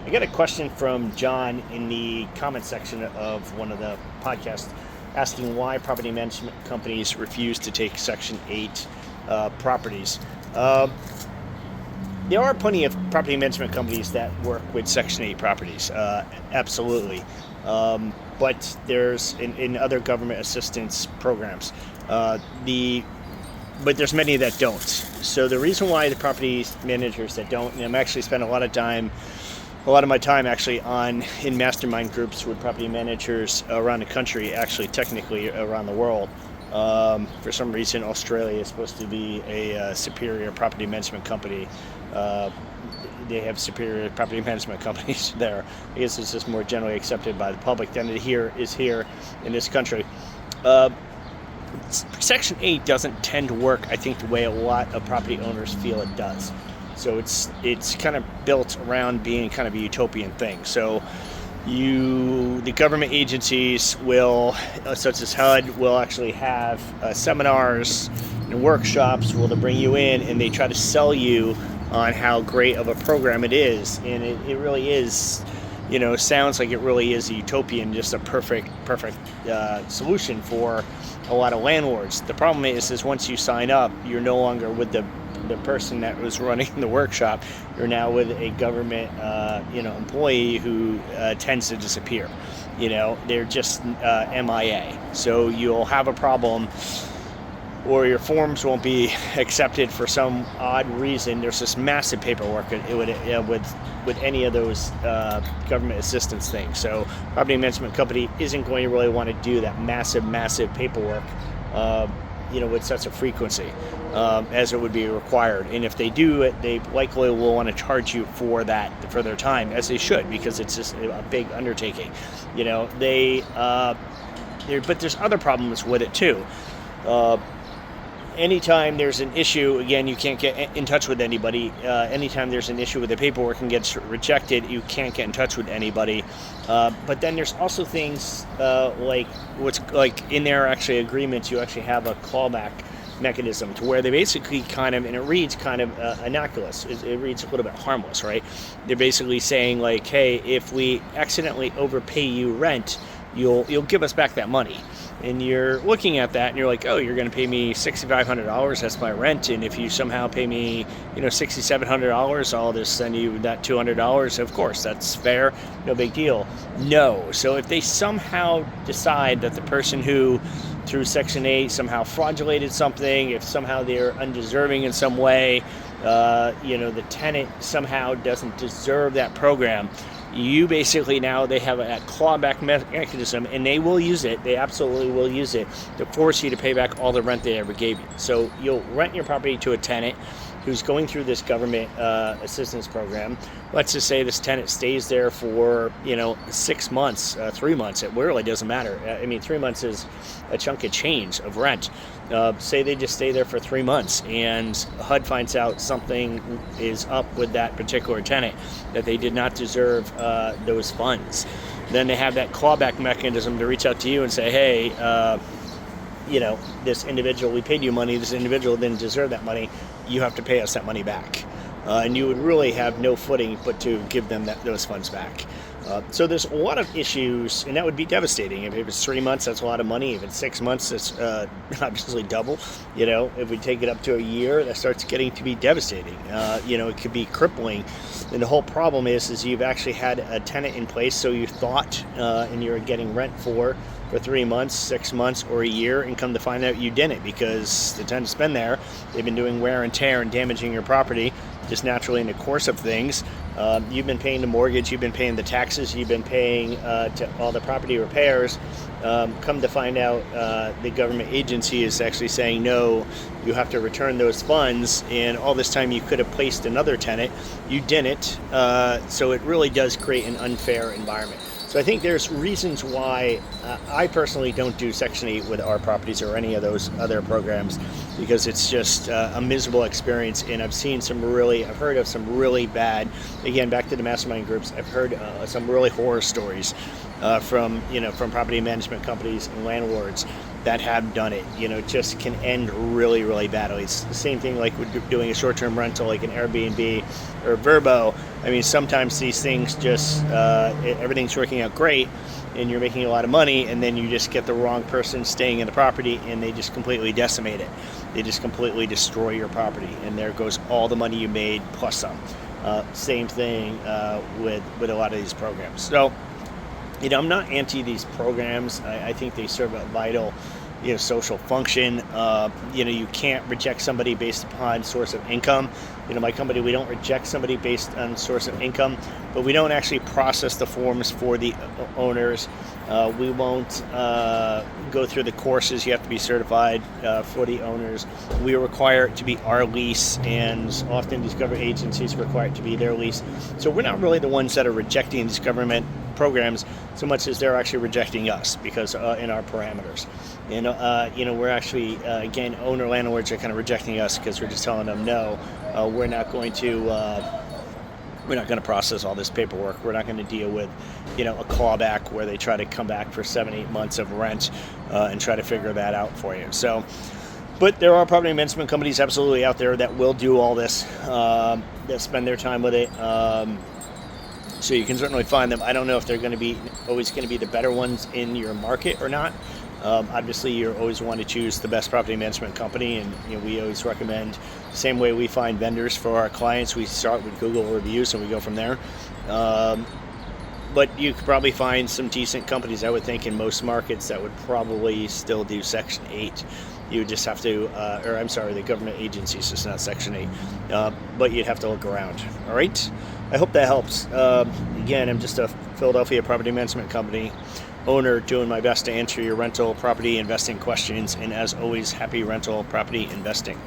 I got a question from John in the comment section of one of the podcasts asking why property management companies refuse to take Section 8 properties. There are plenty of property management companies that work with Section 8 properties, absolutely. But there's in other government assistance programs, but there's many that don't. So the reason why the property managers that don't, and I'm actually spent a lot of my time actually in mastermind groups with property managers around the country, actually technically around the world. For some reason, Australia is supposed to be a superior property management company. They have superior property management companies there. I guess it's just more generally accepted by the public than it is here in this country. Section 8 doesn't tend to work, I think, the way a lot of property owners feel it does. So it's kind of built around being kind of a utopian thing. So the government agencies will, such as HUD, will actually have seminars and workshops where they'll bring you in and they try to sell you on how great of a program it is. And it really is, sounds like it really is a utopian, just a perfect solution for a lot of landlords. The problem is once you sign up, you're no longer with the person that was running the workshop. You're now with a government employee who tends to disappear. They're just MIA. So you'll have a problem, or your forms won't be accepted for some odd reason. There's this massive paperwork with any of those government assistance things. So property management company isn't going to really want to do that massive paperwork with such a frequency as it would be required. And if they do it, they likely will want to charge you for their time, as they should, because it's just a big undertaking. But there's other problems with it too. Anytime there's an issue, again, you can't get in touch with anybody. Anytime there's an issue with the paperwork and gets rejected, you can't get in touch with anybody. But then there's also things like what's like in their actually agreements. You actually have a clawback mechanism to where they basically kind of, and it reads kind of innocuous. It reads a little bit harmless, right? They're basically saying like, hey, if we accidentally overpay you rent, you'll give us back that money. And you're looking at that and you're like, oh, you're going to pay me $6,500, that's my rent. And if you somehow pay me, $6,700, I'll just send you that $200. Of course, that's fair, no big deal. No. So if they somehow decide that the person who, through Section 8, somehow fraudulated something, if somehow they're undeserving in some way, the tenant somehow doesn't deserve that program, you basically now, they have a clawback mechanism, and they will use it. They absolutely will use it to force you to pay back all the rent they ever gave you. So you'll rent your property to a tenant who's going through this government assistance program. Let's just say this tenant stays there for 6 months, 3 months. It really doesn't matter. 3 months is a chunk of change of rent. Say they just stay there for 3 months and HUD finds out something is up with that particular tenant, that they did not deserve those funds. Then they have that clawback mechanism to reach out to you and say, hey, this individual, we paid you money, this individual didn't deserve that money, you have to pay us that money back. And you would really have no footing but to give them those funds back. So there's a lot of issues, and that would be devastating. If it's 3 months, that's a lot of money. If it's 6 months, that's obviously double. If we take it up to a year, that starts getting to be devastating. It could be crippling. And the whole problem is you've actually had a tenant in place, so you thought, and you're getting rent for 3 months, 6 months, or a year, and come to find out you didn't, because the tenant's been there. They've been doing wear and tear and damaging your property just naturally in the course of things. You've been paying the mortgage, you've been paying the taxes, you've been paying to all the property repairs. Come to find out, the government agency is actually saying, no, you have to return those funds, and all this time you could have placed another tenant. You didn't, so it really does create an unfair environment. So I think there's reasons why I personally don't do Section 8 with our properties or any of those other programs, because it's just a miserable experience. And I've heard of some really bad, again, back to the mastermind groups, I've heard some really horror stories from property management companies and landlords that have done it, just can end really, really badly. It's the same thing like with doing a short-term rental, like an Airbnb or Vrbo. I mean, sometimes these things just, everything's working out great and you're making a lot of money, and then you just get the wrong person staying in the property and they just completely decimate it. They just completely destroy your property, and there goes all the money you made plus some. Same thing with a lot of these programs. So, I'm not anti these programs. I think they serve a vital, social function. You can't reject somebody based upon source of income. My company, we don't reject somebody based on source of income, but we don't actually process the forms for the owners. We won't go through the courses. You have to be certified for the owners. We require it to be our lease, and often these government agencies require it to be their lease. So we're not really the ones that are rejecting these government programs so much as they're actually rejecting us because in our parameters. And we're actually again, owner landlords are kind of rejecting us because we're just telling them no, we're not going to process all this paperwork. We're not going to deal with a clawback where they try to come back for 7-8 months of rent and try to figure that out for you. So, but there are property management companies absolutely out there that will do all this, that spend their time with it. So you can certainly find them. I don't know if they're always going to be the better ones in your market or not. Obviously, you always want to choose the best property management company, and we always recommend the same way we find vendors for our clients. We start with Google reviews and we go from there. But you could probably find some decent companies, I would think, in most markets that would probably still do Section 8. You would just have to, the government agencies, it's not Section 8. But you'd have to look around. All right? I hope that helps. Again, I'm just a Philadelphia property management company owner doing my best to answer your rental property investing questions. And as always, happy rental property investing.